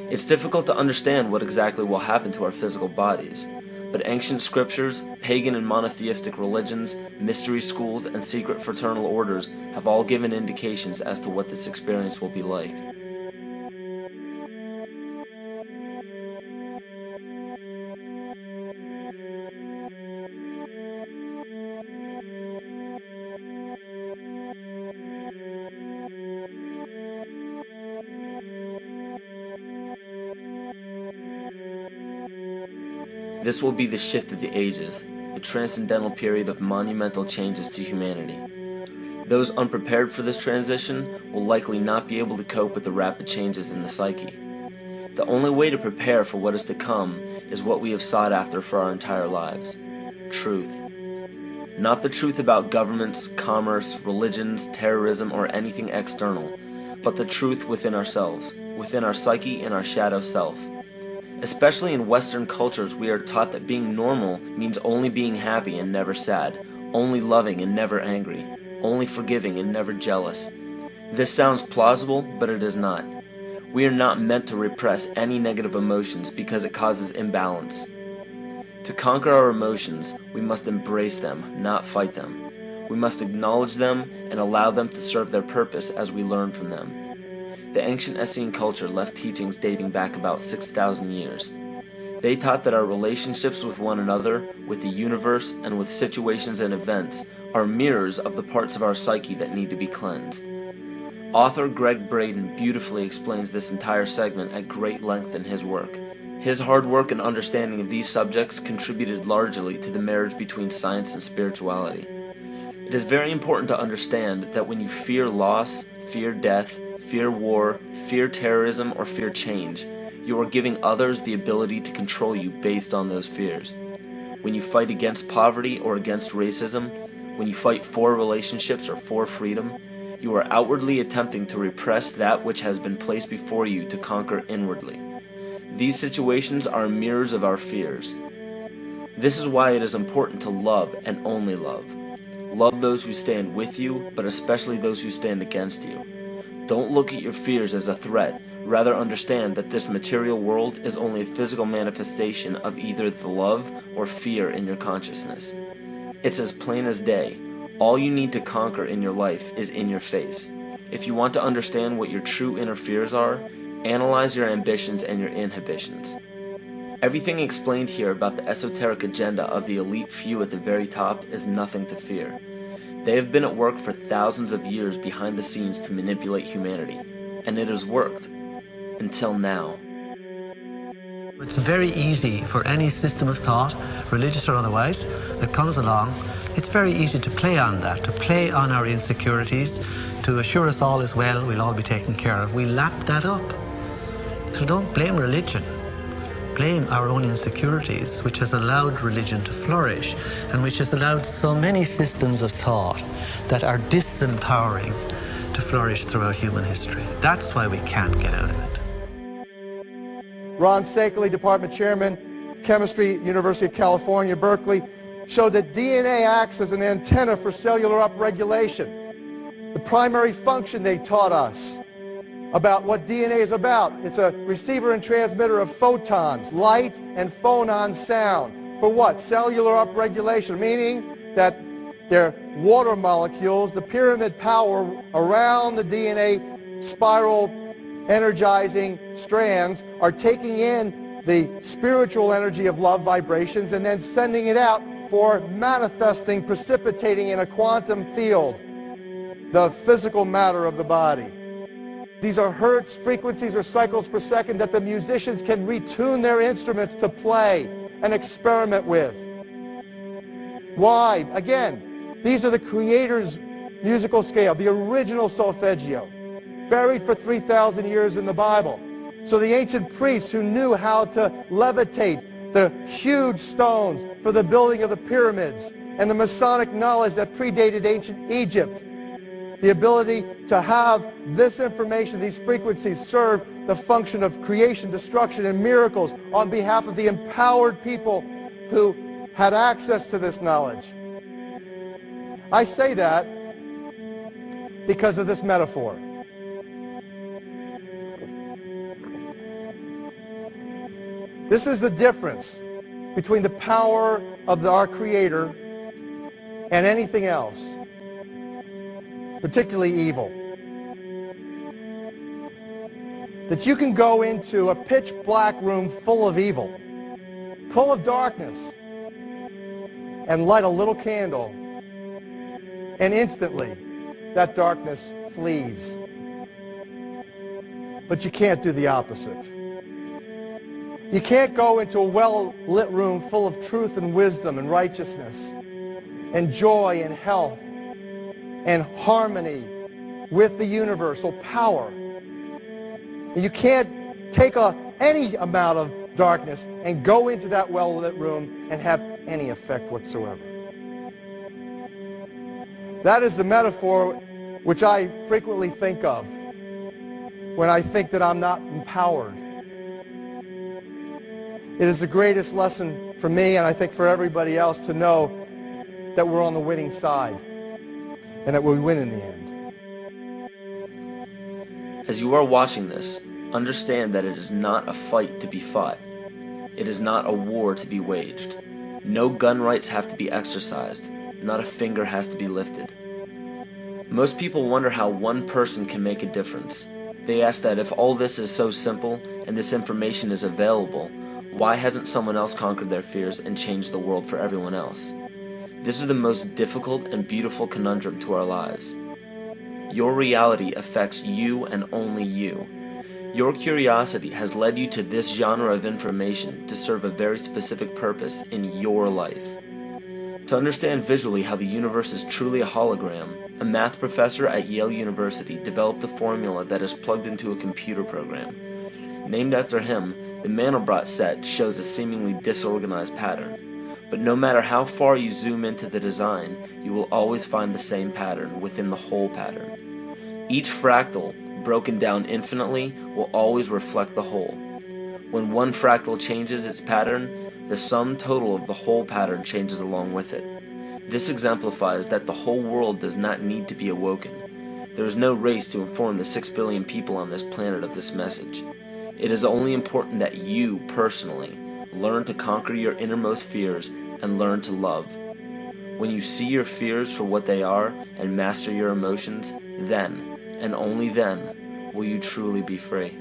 It's difficult to understand what exactly will happen to our physical bodies, but ancient scriptures, pagan and monotheistic religions, mystery schools, and secret fraternal orders have all given indications as to what this experience will be like. This will be the shift of the ages, the transcendental period of monumental changes to humanity. Those unprepared for this transition will likely not be able to cope with the rapid changes in the psyche. The only way to prepare for what is to come is what we have sought after for our entire lives: truth. Not the truth about governments, commerce, religions, terrorism, or anything external, but the truth within ourselves, within our psyche and our shadow self. Especially in Western cultures, we are taught that being normal means only being happy and never sad, only loving and never angry, only forgiving and never jealous. This sounds plausible, but it is not. We are not meant to repress any negative emotions because it causes imbalance. To conquer our emotions, we must embrace them, not fight them. We must acknowledge them and allow them to serve their purpose as we learn from them. The ancient Essene culture left teachings dating back about 6,000 years. They taught that our relationships with one another, with the universe, and with situations and events are mirrors of the parts of our psyche that need to be cleansed. Author Greg Braden beautifully explains this entire segment at great length in his work. His hard work and understanding of these subjects contributed largely to the marriage between science and spirituality. It is very important to understand that when you fear loss, fear death, fear war, fear terrorism, or fear change, you are giving others the ability to control you based on those fears. When you fight against poverty or against racism, when you fight for relationships or for freedom, you are outwardly attempting to repress that which has been placed before you to conquer inwardly. These situations are mirrors of our fears. This is why it is important to love and only love. Love those who stand with you, but especially those who stand against you. Don't look at your fears as a threat. Rather, understand that this material world is only a physical manifestation of either the love or fear in your consciousness. It's as plain as day. All you need to conquer in your life is in your face. If you want to understand what your true inner fears are, analyze your ambitions and your inhibitions. Everything explained here about the esoteric agenda of the elite few at the very top is nothing to fear. They have been at work for thousands of years behind the scenes to manipulate humanity, and it has worked. Until now. It's very easy for any system of thought, religious or otherwise, that comes along. It's very easy to play on that, to play on our insecurities, to assure us all is well, we'll all be taken care of. We lap that up. So don't blame religion. Blame our own insecurities, which has allowed religion to flourish and which has allowed so many systems of thought that are disempowering to flourish throughout human history. That's why we can't get out of it. Ron Sakeley, Department Chairman, Chemistry, University of California, Berkeley, showed that DNA acts as an antenna for cellular upregulation. The primary function they taught us about what DNA is about. It's a receiver and transmitter of photons, light and phonon sound. For what? Cellular upregulation, meaning that their water molecules, the pyramid power around the DNA spiral energizing strands, are taking in the spiritual energy of love vibrations and then sending it out for manifesting, precipitating in a quantum field, the physical matter of the body. These are hertz, frequencies, or cycles per second that the musicians can retune their instruments to play and experiment with. Why? Again, these are the Creator's musical scale, the original solfeggio, buried for 3,000 years in the Bible. So the ancient priests who knew how to levitate the huge stones for the building of the pyramids and the Masonic knowledge that predated ancient Egypt, the ability to have this information, these frequencies, serve the function of creation, destruction, and miracles on behalf of the empowered people who had access to this knowledge. I say that because of this metaphor. This is the difference between the power of our Creator and anything else, particularly evil. That you can go into a pitch black room full of evil, full of darkness, and light a little candle, and instantly that darkness flees. But you can't do the opposite. You can't go into a well-lit room full of truth and wisdom and righteousness and joy and health and harmony with the universal power. You can't take any amount of darkness and go into that well-lit room and have any effect whatsoever. That is the metaphor which I frequently think of when I think that I'm not empowered. It is the greatest lesson for me, and I think for everybody else, to know that we're on the winning side and that we win in the end. As you are watching this, understand that it is not a fight to be fought. It is not a war to be waged. No gun rights have to be exercised. Not a finger has to be lifted. Most people wonder how one person can make a difference. They ask that if all this is so simple and this information is available, why hasn't someone else conquered their fears and changed the world for everyone else? This is the most difficult and beautiful conundrum to our lives. Your reality affects you and only you. Your curiosity has led you to this genre of information to serve a very specific purpose in your life. To understand visually how the universe is truly a hologram, a math professor at Yale University developed the formula that is plugged into a computer program. Named after him, the Mandelbrot set shows a seemingly disorganized pattern. But no matter how far you zoom into the design, you will always find the same pattern within the whole pattern. Each fractal, broken down infinitely, will always reflect the whole. When one fractal changes its pattern, the sum total of the whole pattern changes along with it. This exemplifies that the whole world does not need to be awoken. There is no race to inform the 6 billion people on this planet of this message. It is only important that you, personally, learn to conquer your innermost fears and learn to love. When you see your fears for what they are and master your emotions, then, and only then, will you truly be free.